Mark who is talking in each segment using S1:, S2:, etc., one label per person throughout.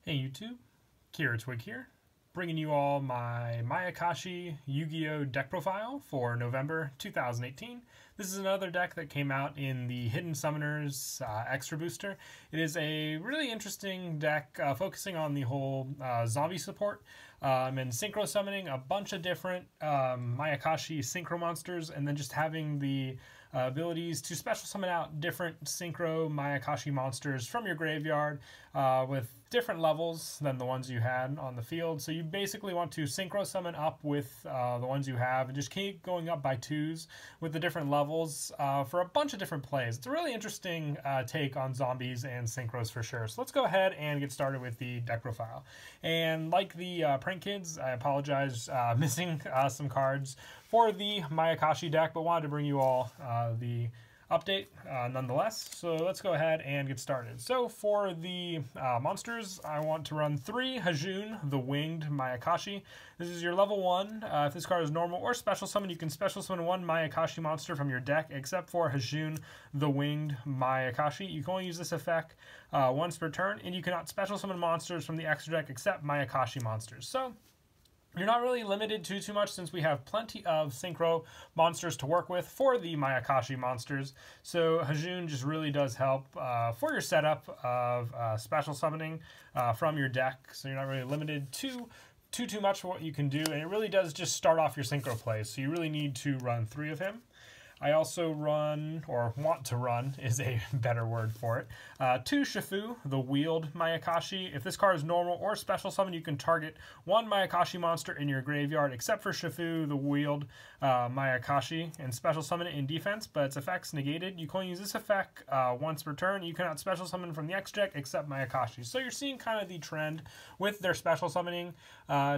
S1: Hey YouTube, Kira Twig here, bringing you all my Mayakashi Yugioh deck profile for November 2018. This is another deck that came out in the Hidden Summoners Extra Booster. It is a really interesting deck focusing on the whole zombie support and synchro summoning a bunch of different Mayakashi synchro monsters, and then just having the abilities to special summon out different synchro Mayakashi monsters from your graveyard with different levels than the ones you had on the field. So you basically want to synchro summon up with the ones you have and just keep going up by twos with the different levels for a bunch of different plays. It's a really interesting take on zombies and synchros for sure. So let's go ahead and get started with the deck profile. And like the Prank Kids, I apologize missing some cards for the Mayakashi deck, but wanted to bring you all the update nonetheless. So let's go ahead and get started. So for the monsters, I want to run 3 Hajun, the Winged Mayakashi. This is your level 1. If this card is normal or special summon, you can special summon 1 Mayakashi monster from your deck, except for Hajun, the Winged Mayakashi. You can only use this effect once per turn, and you cannot special summon monsters from the extra deck except Mayakashi monsters. So you're not really limited to too much since we have plenty of synchro monsters to work with for the Mayakashi monsters. So Hajun just really does help for your setup of special summoning from your deck. So you're not really limited to too much for what you can do. And it really does just start off your synchro plays. So you really need to run 3 of him. I also run, or want to run, is a better word for it, 2 Shifu, the Wheeled Mayakashi. If this card is normal or special summon, you can target 1 Mayakashi monster in your graveyard, except for Shifu, the Wheeled Mayakashi, and special summon it in defense, but its effect's negated. You can only use this effect once per turn. You cannot special summon from the X deck except Mayakashi. So you're seeing kind of the trend with their special summoning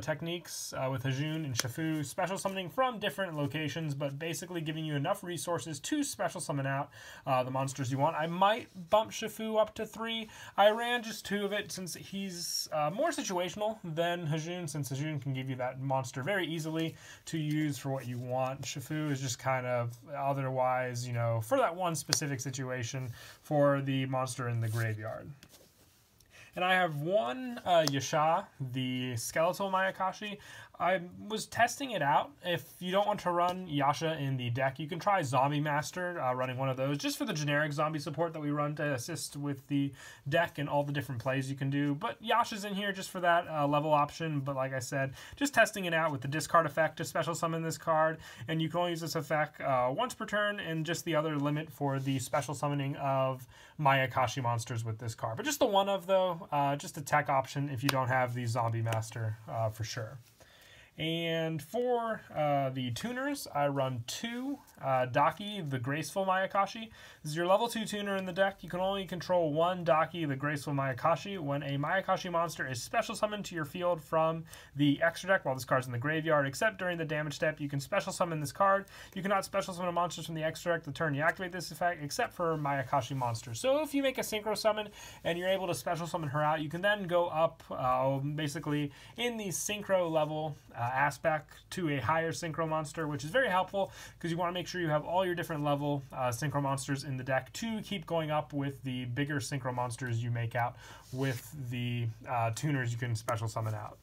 S1: techniques with Hajun and Shifu, special summoning from different locations, but basically giving you enough resources to special summon out the monsters you want. I might bump Shifu up to 3. I ran just 2 of it since he's more situational than Hajun, since Hajun can give you that monster very easily to use for what you want. Shifu is just kind of otherwise, you know, for that one specific situation for the monster in the graveyard. And I have 1 Yasha, the Skeletal Mayakashi. I was testing it out. If you don't want to run Yasha in the deck, you can try Zombie Master, running 1 of those, just for the generic zombie support that we run to assist with the deck and all the different plays you can do. But Yasha's in here just for that level option. But like I said, just testing it out with the discard effect to special summon this card. And you can only use this effect once per turn, and just the other limit for the special summoning of Mayakashi monsters with this card. But just the 1 of, though, just a tech option if you don't have the Zombie Master for sure. And for the tuners, I run 2 Daki, the Graceful Mayakashi. This is your level 2 tuner in the deck. You can only control 1 Daki, the Graceful Mayakashi. When a Mayakashi monster is special summoned to your field from the extra deck while this card's in the graveyard, except during the damage step, you can special summon this card. You cannot special summon monsters from the extra deck the turn you activate this effect, except for Mayakashi monsters. So if you make a synchro summon and you're able to special summon her out, you can then go up basically in the synchro level aspect to a higher synchro monster, which is very helpful because you want to make sure you have all your different level synchro monsters in the deck to keep going up with the bigger synchro monsters you make out with the tuners you can special summon out.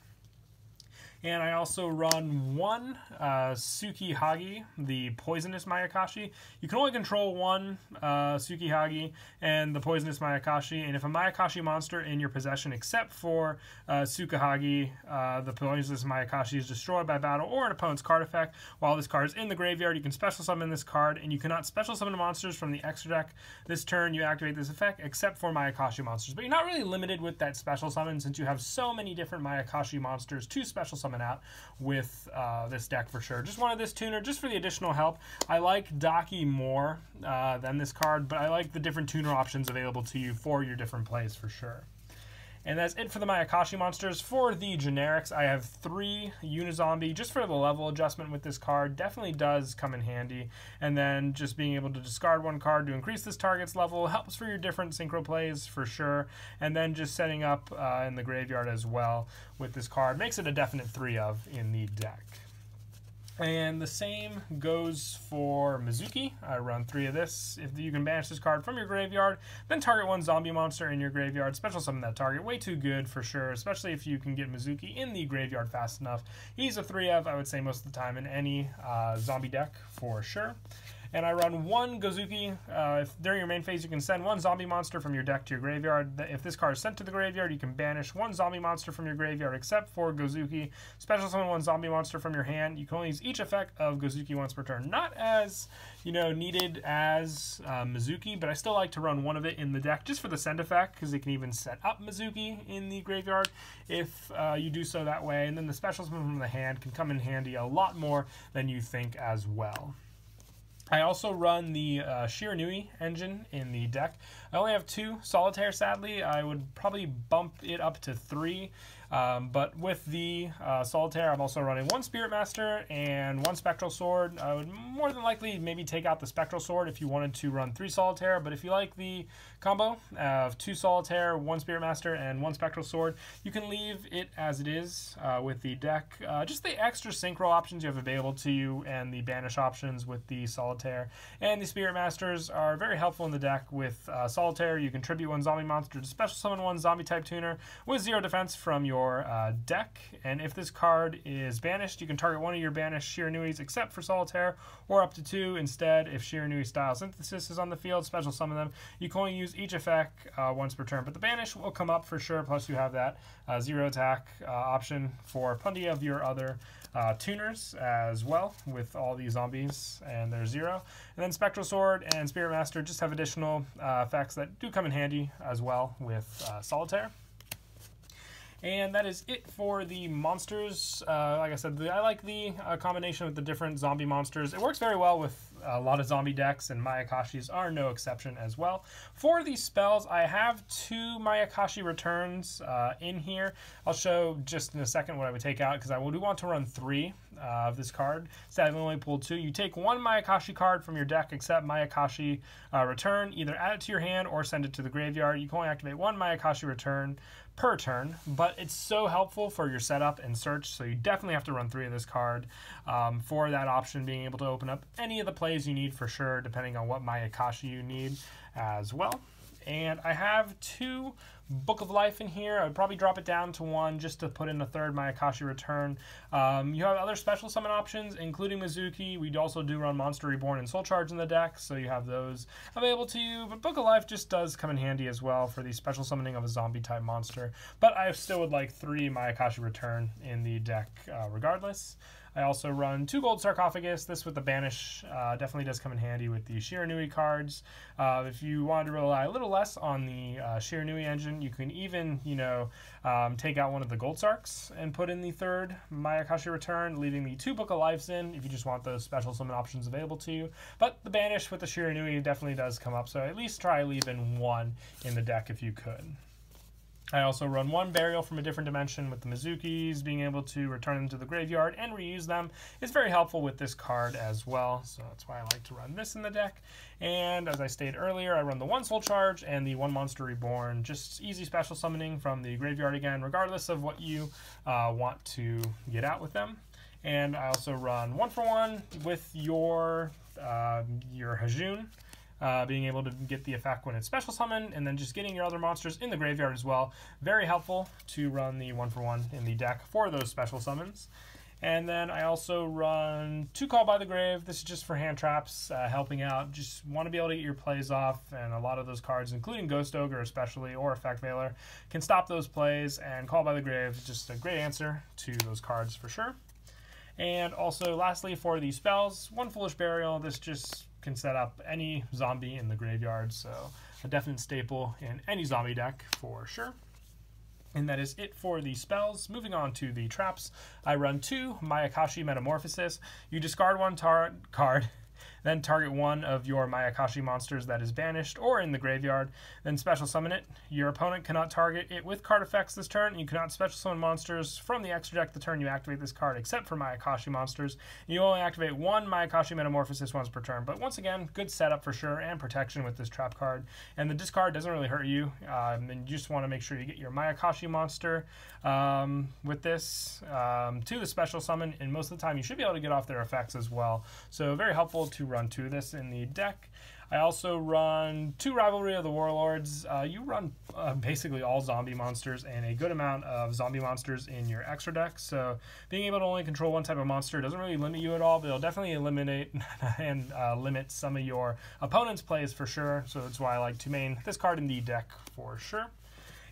S1: And I also run 1 Tsukihagi, the Poisonous Mayakashi. You can only control 1 Tsukihagi and the Poisonous Mayakashi. And if a Mayakashi monster in your possession, except for Tsukihagi, the Poisonous Mayakashi, is destroyed by battle or an opponent's card effect, while this card is in the graveyard, you can special summon this card, and you cannot special summon monsters from the extra deck this turn you activate this effect, except for Mayakashi monsters. But you're not really limited with that special summon since you have so many different Mayakashi monsters to special summon out with this deck for sure. Just wanted this tuner just for the additional help. I like Daki more than this card, but I like the different tuner options available to you for your different plays for sure. And that's it for the Mayakashi monsters. For the generics, I have 3 Unizombie, just for the level adjustment with this card. Definitely does come in handy. And then just being able to discard 1 card to increase this target's level helps for your different synchro plays for sure. And then just setting up in the graveyard as well with this card makes it a definite 3 of in the deck. And the same goes for Mizuki. I run 3 of this. If you can banish this card from your graveyard, then target 1 zombie monster in your graveyard. Special summon that target. Way too good for sure, especially if you can get Mizuki in the graveyard fast enough. He's a 3-of, I would say, most of the time in any zombie deck for sure. And I run 1 Gozuki. During your main phase, you can send 1 zombie monster from your deck to your graveyard. If this card is sent to the graveyard, you can banish 1 zombie monster from your graveyard except for Gozuki. Special summon 1 zombie monster from your hand. You can only use each effect of Gozuki once per turn. Not as, needed as Mizuki, but I still like to run 1 of it in the deck just for the send effect, because it can even set up Mizuki in the graveyard if you do so that way. And then the special summon from the hand can come in handy a lot more than you think as well. I also run the Shiranui engine in the deck. I only have 2 Solitaire, sadly. I would probably bump it up to 3. But with the Solitaire, I'm also running 1 Spirit Master and 1 Spectral Sword. I would more than likely maybe take out the Spectral Sword if you wanted to run 3 Solitaire. But if you like the combo of 2 Solitaire, 1 Spirit Master, and 1 Spectral Sword, you can leave it as it is with the deck. Just the extra synchro options you have available to you and the banish options with the Solitaire and the Spirit Masters are very helpful in the deck. With Solitaire, you can tribute 1 zombie monster to special summon 1 zombie type tuner with 0 defense from your deck, and if this card is banished, you can target 1 of your banished Shiranuis except for Solitaire, or up to 2 instead. If Shiranui style Synthesis is on the field, special summon them. You can only use each effect once per turn, but the banish will come up for sure, plus you have that 0 attack option for plenty of your other tuners as well with all these zombies, and they're 0. And then Spectral Sword and Spirit Master just have additional effects that do come in handy as well with Solitaire. And that is it for the monsters. Like I said, I like the combination with the different zombie monsters. It works very well with a lot of zombie decks, and Mayakashis are no exception as well. For these spells, I have 2 Mayakashi returns in here. I'll show just in a second what I would take out, because I do want to run 3 of this card. Instead, I've only pulled 2. You take 1 Mayakashi card from your deck except Mayakashi return. Either add it to your hand or send it to the graveyard. You can only activate 1 Mayakashi return per turn, but it's so helpful for your setup and search, so you definitely have to run 3 of this card for that option, being able to open up any of the plays you need for sure, depending on what Mayakashi you need as well. And I have 2 Book of Life in here. I would probably drop it down to 1 just to put in a 3rd Mayakashi return. You have other special summon options, including Mizuki. We also do run Monster Reborn and Soul Charge in the deck, so you have those available to you. But Book of Life just does come in handy as well for the special summoning of a zombie-type monster. But I still would like 3 Mayakashi return in the deck regardless. I also run 2 Gold Sarcophagus. This with the banish definitely does come in handy with the Shiranui cards. If you wanted to rely a little less on the Shiranui engine, you can even, take out one of the Gold Sarks and put in the 3rd Mayakashi return, leaving the 2 Book of Lives in if you just want those special summon options available to you. But the banish with the Shiranui definitely does come up, so at least try leaving 1 in the deck if you could. I also run 1 Burial from a different dimension with the Mizukis. Being able to return them to the graveyard and reuse them is very helpful with this card as well, so that's why I like to run this in the deck. And as I stated earlier, I run the 1 Soul Charge and the 1 Monster Reborn. Just easy special summoning from the graveyard again, regardless of what you want to get out with them. And I also run 1 for 1 with your Hajun. Being able to get the effect when it's special summon, and then just getting your other monsters in the graveyard as well. Very helpful to run the 1 for 1 in the deck for those special summons. And then I also run 2 Call by the Grave. This is just for hand traps, helping out. Just want to be able to get your plays off, and a lot of those cards, including Ghost Ogre especially, or Effect Veiler, can stop those plays, and Call by the Grave is just a great answer to those cards for sure. And also, lastly, for the spells, 1 Foolish Burial. This just can set up any zombie in the graveyard, so a definite staple in any zombie deck for sure. And that is it for the spells. Moving on to the traps, I run 2 Mayakashi Metamorphosis. You discard 1 card, then target one of your Mayakashi monsters that is banished or in the graveyard, then special summon it. Your opponent cannot target it with card effects this turn. You cannot special summon monsters from the extra deck the turn you activate this card, except for Mayakashi monsters. You only activate one Mayakashi Metamorphosis once per turn, but once again, good setup for sure, and protection with this trap card. And the discard doesn't really hurt you, and you just want to make sure you get your Mayakashi monster with this to the special summon, and most of the time you should be able to get off their effects as well. So very helpful to run 2 of this in the deck. I also run 2 Rivalry of the Warlords. You run basically all zombie monsters and a good amount of zombie monsters in your extra deck. So being able to only control one type of monster doesn't really limit you at all, but it'll definitely eliminate and limit some of your opponent's plays for sure. So that's why I like to main this card in the deck for sure.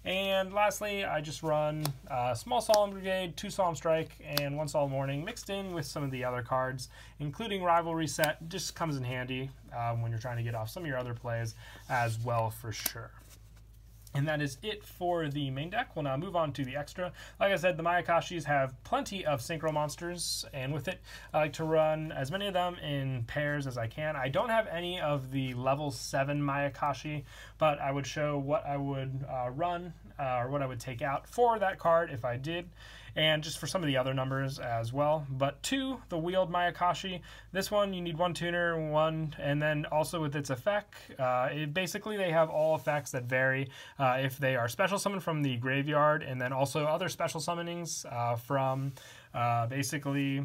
S1: And lastly, I just run Small Solemn Brigade, 2 Solemn Strike, and 1 Solemn Warning mixed in with some of the other cards, including Rivalry Set. Just comes in handy when you're trying to get off some of your other plays as well for sure. And that is it for the main deck. We'll now move on to the extra. Like I said, the Mayakashis have plenty of synchro monsters, and with it, I like to run as many of them in pairs as I can. I don't have any of the level 7 Mayakashi, but I would show what I would run or what I would take out for that card if I did, and just for some of the other numbers as well. But 2, the wheeled Mayakashi. This one, you need 1 tuner, 1, and then also with its effect, basically they have all effects that vary if they are special summoned from the graveyard, and then also other special summonings from basically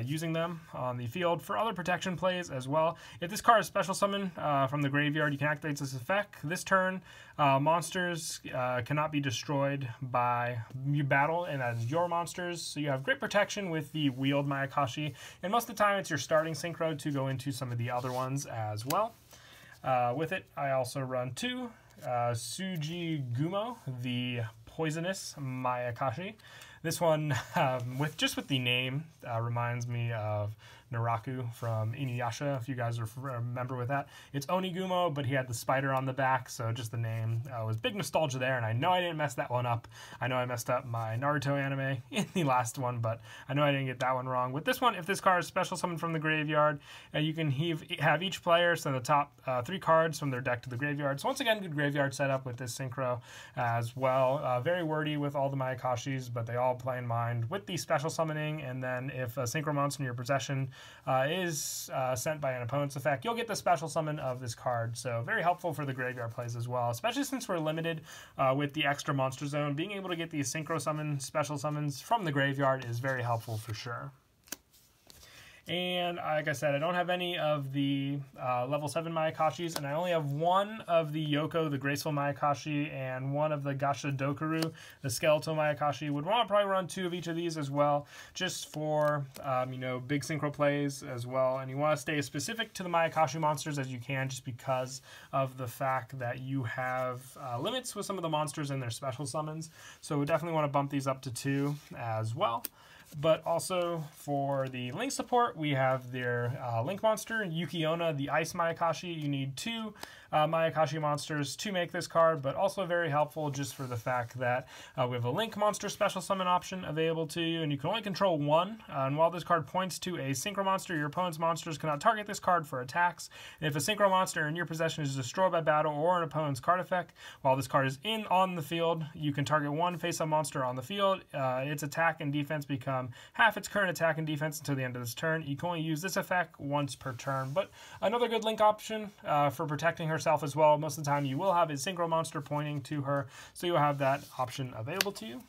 S1: using them on the field for other protection plays as well. If this card is special summoned from the graveyard, you can activate this effect. This turn, monsters cannot be destroyed by battle, and that is your monsters. So you have great protection with the wheeled Mayakashi, and most of the time it's your starting synchro to go into some of the other ones as well. With it, I also run 2 Tsundere, the poisonous Mayakashi. This one, with the name, reminds me of Naraku from Inuyasha, if you guys remember with that. It's Onigumo, but he had the spider on the back, so just the name was big nostalgia there, and I know I didn't mess that one up. I know I messed up my Naruto anime in the last one, but I know I didn't get that one wrong. With this one, if this card is special summoned from the graveyard, you can have each player send the top 3 cards from their deck to the graveyard. So once again, good graveyard setup with this synchro as well. Very wordy with all the Mayakashis, but they all play in mind with the special summoning, and then if a synchro monster in your possession is sent by an opponent's effect, you'll get the special summon of this card. So very helpful for the graveyard plays as well, especially since we're limited with the extra monster zone. Being able to get these synchro summon special summons from the graveyard is very helpful for sure. And like I said, I don't have any of the level 7 Mayakashis, and I only have 1 of the Yoko, the Graceful Mayakashi, and 1 of the Gasha Dokuru, the Skeletal Mayakashi. Would want to probably run 2 of each of these as well, just for, big synchro plays as well. And you want to stay as specific to the Mayakashi monsters as you can, just because of the fact that you have limits with some of the monsters and their special summons. So we definitely want to bump these up to 2 as well. But also for the Link support, we have their Link monster, Yukiona, the Ice Mayakashi. You need 2 Mayakashi monsters to make this card, but also very helpful just for the fact that we have a Link monster special summon option available to you, and you can only control 1. And while this card points to a synchro monster, your opponent's monsters cannot target this card for attacks. And if a synchro monster in your possession is destroyed by battle or an opponent's card effect, while this card is on the field, you can target 1 face-up monster on the field. Its attack and defense become half its current attack and defense until the end of this turn. You can only use this effect once per turn, but another good Link option for protecting herself as well. Most of the time you will have a synchro monster pointing to her, so you'll have that option available to you.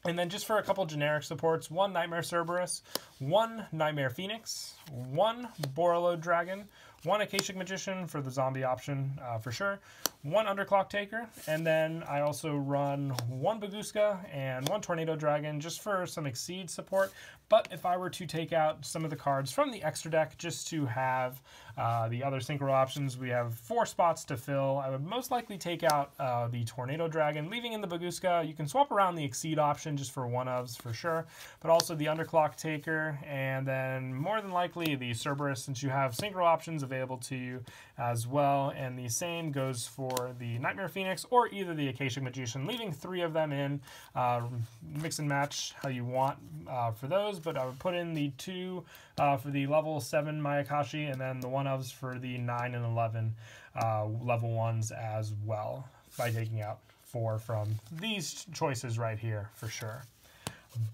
S1: And then just for a couple generic supports, 1 Nightmare Cerberus, 1 Nightmare Phoenix, 1 Borreload Dragon, 1 Akashic Magician for the zombie option for sure, 1 Underclock Taker, and then I also run 1 Baguska and 1 Tornado Dragon just for some Exceed support. But if I were to take out some of the cards from the extra deck just to have the other synchro options, we have 4 spots to fill. I would most likely take out the Tornado Dragon, leaving in the Baguska. You can swap around the Exceed option just for 1-ofs for sure, but also the Underclock Taker, and then more than likely the Cerberus, since you have synchro options available to you as well. And the same goes for the Nightmare Phoenix or either the Akashic Magician, leaving 3 of them in. Mix and match how you want for those, but I would put in the 2 for the level 7 Mayakashi, and then the 1-ofs for the 9 and 11 level 1s as well, by taking out 4 from these choices right here for sure.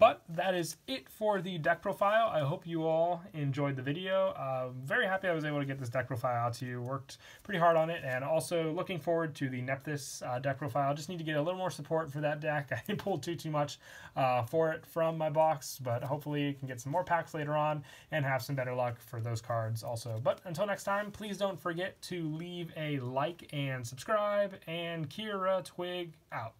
S1: But that is it for the deck profile. I hope you all enjoyed the video. Very happy I was able to get this deck profile out to you. Worked pretty hard on it, and also looking forward to the Nephthys deck profile. Just need to get a little more support for that deck. I didn't pull too much for it from my box, but hopefully you can get some more packs later on and have some better luck for those cards also. But until next time, please don't forget to leave a like and subscribe, and Kira Twig out.